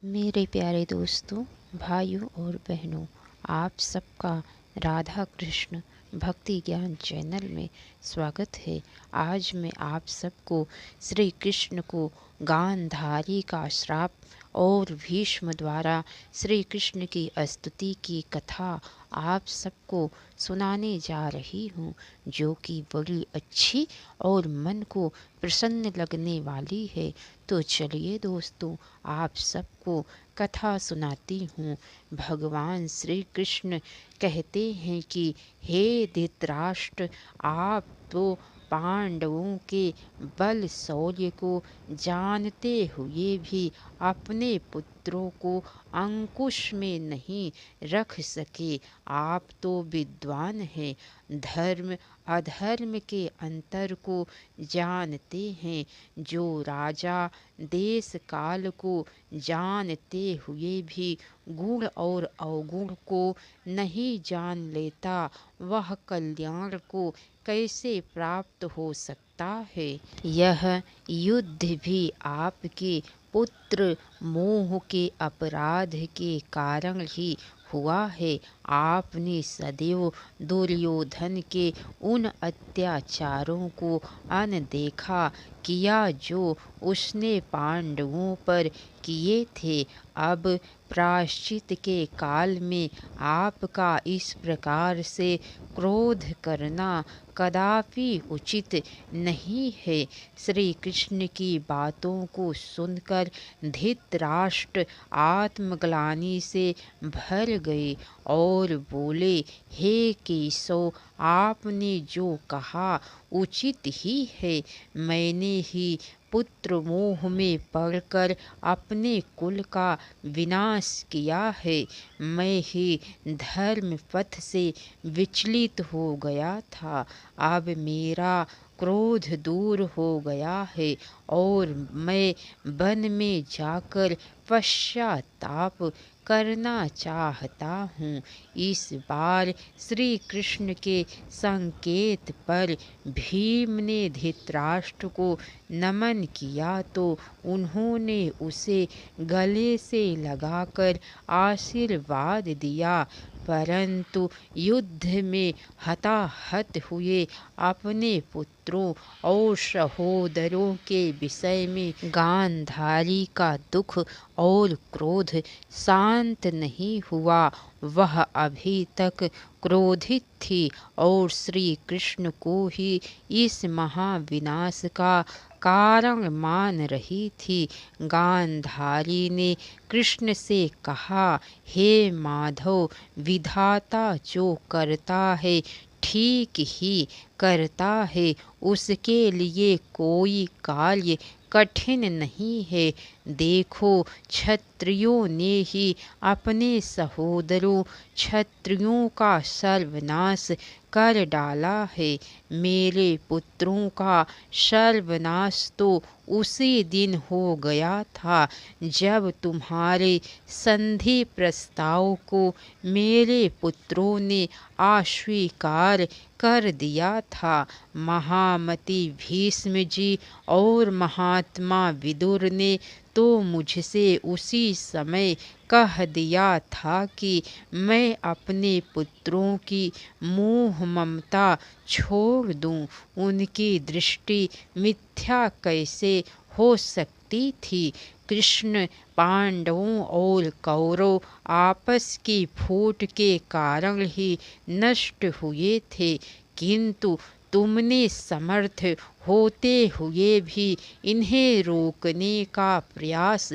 मेरे प्यारे दोस्तों, भाइयों और बहनों, आप सबका राधा कृष्ण भक्ति ज्ञान चैनल में स्वागत है। आज मैं आप सबको श्री कृष्ण को गांधारी का श्राप और भीष्म द्वारा श्री कृष्ण की स्तुति की कथा आप सबको सुनाने जा रही हूँ, जो कि बड़ी अच्छी और मन को प्रसन्न लगने वाली है। तो चलिए दोस्तों, आप सबको कथा सुनाती हूँ। भगवान श्री कृष्ण कहते हैं कि हे धृतराष्ट्र, आप तो पांडवों के बल शौर्य को जानते हुए भी अपने पुत्रों को अंकुश में नहीं रख सके। आप तो विद्वान हैं, धर्म अधर्म के अंतर को जानते हैं। जो राजा देश काल को जानते हुए भी गुण और अवगुण को नहीं जान लेता, वह कल्याण को कैसे प्राप्त हो सकता है। यह युद्ध भी आपके पुत्र मोह के अपराध के कारण ही हुआ है। आपने सदैव दुर्योधन के उन अत्याचारों को अनदेखा किया जो उसने पांडवों पर किए थे। अब प्रायश्चित के काल में आपका इस प्रकार से क्रोध करना कदापि उचित नहीं है। श्री कृष्ण की बातों को सुनकर धृतराष्ट्र आत्मग्लानि से भर गए और बोले, हे केशव, आपने जो कहा उचित ही है। मैंने ही पुत्र मोह में पड़कर अपने कुल का विनाश किया है। मैं ही धर्म पथ से विचलित हो गया था। अब मेरा क्रोध दूर हो गया है और मैं वन में जाकर पश्चाताप करना चाहता हूँ। इस बार श्री कृष्ण के संकेत पर भीम ने धृतराष्ट्र को नमन किया तो उन्होंने उसे गले से लगाकर आशीर्वाद दिया, परंतु युद्ध में हताहत हुए अपने पुत्रों और सहोदरों के विषय में गांधारी का दुख और क्रोध शांत नहीं हुआ। वह अभी तक क्रोधित थी और श्री कृष्ण को ही इस महाविनाश का कारण मान रही थी। गांधारी ने कृष्ण से कहा, हे माधव, विधाता जो करता है ठीक ही करता है, उसके लिए कोई कार्य कठिन नहीं है। देखो, क्षत्रियों ने ही अपने सहोदरों क्षत्रियों का सर्वनाश कर डाला है। मेरे पुत्रों का सर्वनाश तो उसी दिन हो गया था जब तुम्हारे संधि प्रस्ताव को मेरे पुत्रों ने अस्वीकार कर दिया था। महामति भीष्म जी और महात्मा विदुर ने तो मुझसे उसी समय कह दिया था कि मैं अपने पुत्रों की मोह ममता छोड़ दूं। उनकी दृष्टि मिथ्या कैसे हो सकती थी। कृष्ण पांडवों और कौरव आपस की फूट के कारण ही नष्ट हुए थे, किंतु तुमने समर्थ होते हुए भी इन्हें रोकने का प्रयास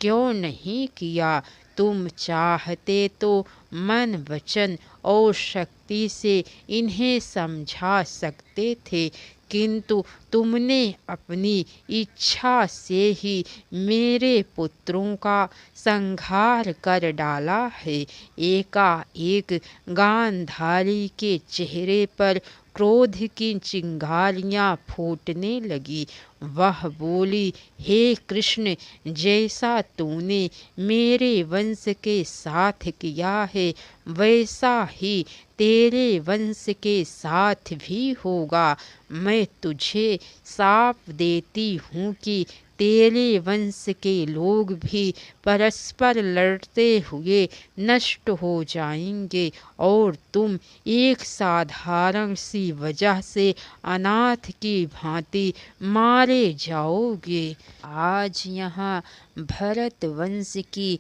क्यों नहीं किया। तुम चाहते तो मन वचन और शक्ति से इन्हें समझा सकते थे, किंतु तुमने अपनी इच्छा से ही मेरे पुत्रों का संहार कर डाला है। एकाएक गांधारी के चेहरे पर क्रोध की चिंगारियां फूटने लगी। वह बोली, हे कृष्ण, जैसा तूने मेरे वंश के साथ किया है वैसा ही तेरे वंश के साथ भी होगा। मैं तुझे साफ देती हूँ कि तेरे वंश के लोग भी परस्पर लड़ते हुए नष्ट हो जाएंगे और तुम एक साधारण सी वजह से अनाथ की भांति मारे जाओगे। आज यहाँ भरत वंश की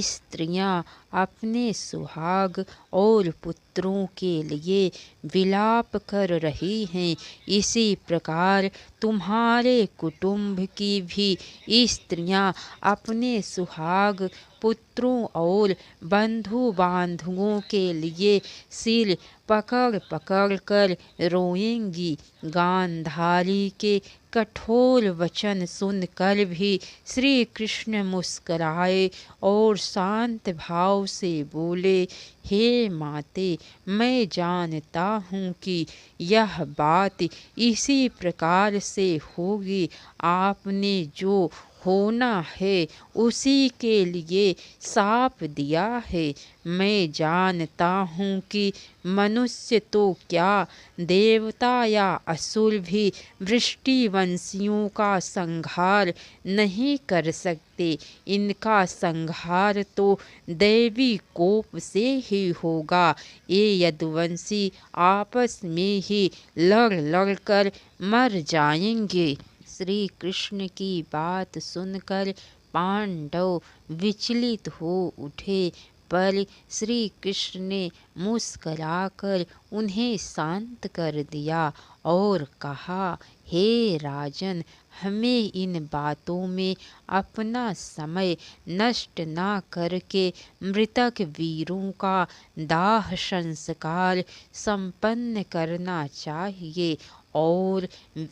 स्त्रियां अपने सुहाग और पुत्रों के लिए विलाप कर रही हैं। इसी प्रकार तुम्हारे कुटुंब की भी स्त्रियां अपने सुहाग पुत्रों और बंधु बांधुओं के लिए सिर पकड़ पकड़ कर रोएंगी। गांधारी के कठोर वचन सुनकर भी श्री कृष्ण मुस्कुराए और शांत भाव से बोले, हे माते, मैं जानता हूँ कि यह बात इसी प्रकार से होगी। आपने जो होना है उसी के लिए शाप दिया है। मैं जानता हूँ कि मनुष्य तो क्या, देवता या असुर भी वृष्टिवंशियों का संहार नहीं कर सकते। इनका संहार तो दैवी कोप से ही होगा। ये यदुवंशी आपस में ही लड़ लड़ कर मर जाएंगे। श्री कृष्ण की बात सुनकर पांडव विचलित हो उठे, पर श्री कृष्ण ने मुस्कुराकर उन्हें शांत कर दिया और कहा, हे राजन, हमें इन बातों में अपना समय नष्ट ना करके मृतक वीरों का दाह संस्कार संपन्न करना चाहिए और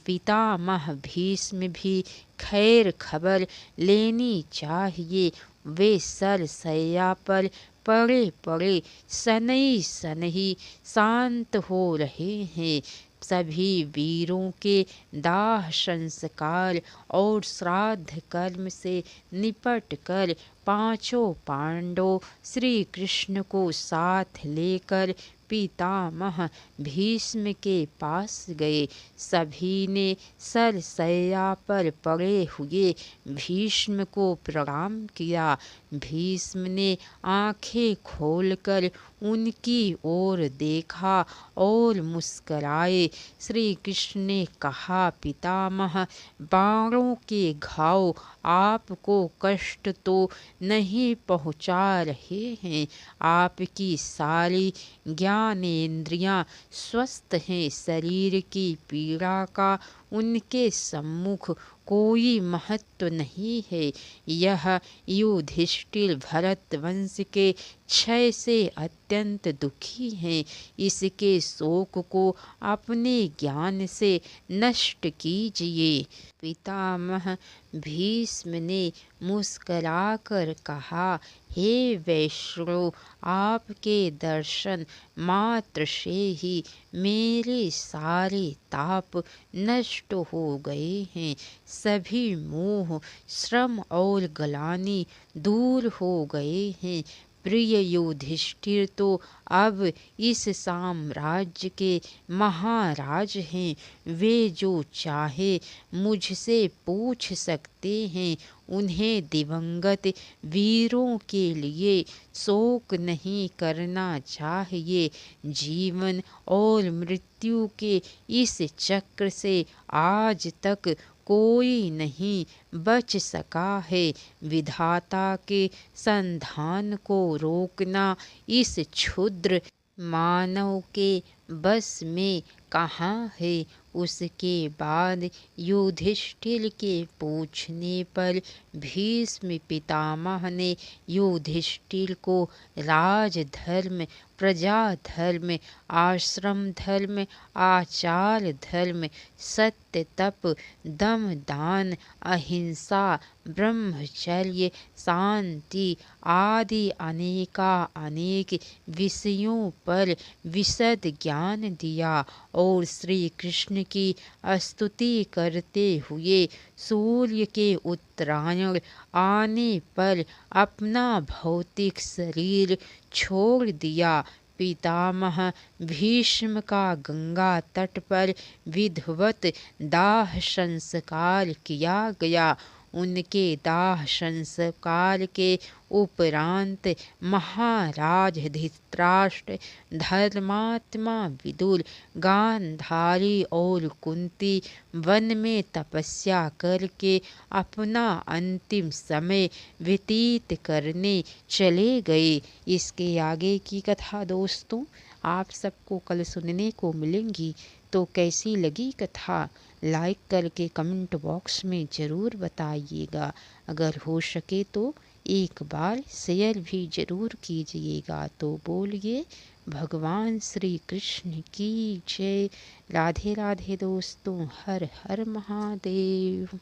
पितामह भीष्म भी खैर खबर लेनी चाहिए। वे सरसैया पर पड़े पड़े सनई सनही शांत हो रहे हैं। सभी वीरों के दाह संस्कार और श्राद्ध कर्म से निपट कर पांचों पांडव श्री कृष्ण को साथ लेकर पितामह भीष्म के पास गए। सभी ने सरसैया पर पड़े हुए भीष्म को प्रणाम किया। भीष्म ने आंखें खोलकर उनकी ओर देखा और मुस्कुराए। श्री कृष्ण ने कहा, पितामह, बाणों के घाव आपको कष्ट तो नहीं पहुंचा रहे हैं। आपकी सारी ज्ञानेंद्रियां स्वस्थ हैं। शरीर की पीड़ा का उनके सम्मुख कोई महत्व नहीं है। यह युधिष्ठिर भरत वंश के क्षय से अत्यंत दुखी हैं। इसके शोक को अपने ज्ञान से नष्ट कीजिए। पितामह भीष्म ने मुस्कुराकर कहा, हे वैष्णव, आपके दर्शन मात्र से ही मेरे सारे ताप नष्ट हो गए हैं। सभी मोह, श्रम और ग्लानि दूर हो गए हैं। प्रिय युधिष्ठिर तो अब इस साम्राज्य के महाराज हैं। वे जो चाहे मुझसे पूछ सकते हैं। उन्हें दिवंगत वीरों के लिए शोक नहीं करना चाहिए। जीवन और मृत्यु के इस चक्र से आज तक कोई नहीं बच सका है। विधाता के संधान को रोकना इस क्षुद्र मानव के बस में कहाँ है। उसके बाद युधिष्ठिर के पूछने पर भीष्म पितामह ने युधिष्ठिर को राजधर्म, प्रजा धर्म, आश्रम धर्म, आचार धर्म, सत्य, तप, दम, दान, अहिंसा, ब्रह्मचर्य, शांति आदि अनेक विषयों पर विशद ज्ञान दिया और श्री कृष्ण की स्तुति करते हुए सूर्य के उत्तरायण आने पर अपना भौतिक शरीर छोड़ दिया। पितामह भीष्म का गंगा तट पर विधिवत दाह संस्कार किया गया। उनके दाह संस्कार के उपरांत महाराज धृतराष्ट्र, धर्मात्मा विदुर, गांधारी और कुंती वन में तपस्या करके अपना अंतिम समय व्यतीत करने चले गए। इसके आगे की कथा दोस्तों आप सबको कल सुनने को मिलेंगी। तो कैसी लगी कथा लाइक करके कमेंट बॉक्स में ज़रूर बताइएगा। अगर हो सके तो एक बार शेयर भी ज़रूर कीजिएगा। तो बोलिए भगवान श्री कृष्ण की जय। राधे राधे दोस्तों, हर हर महादेव।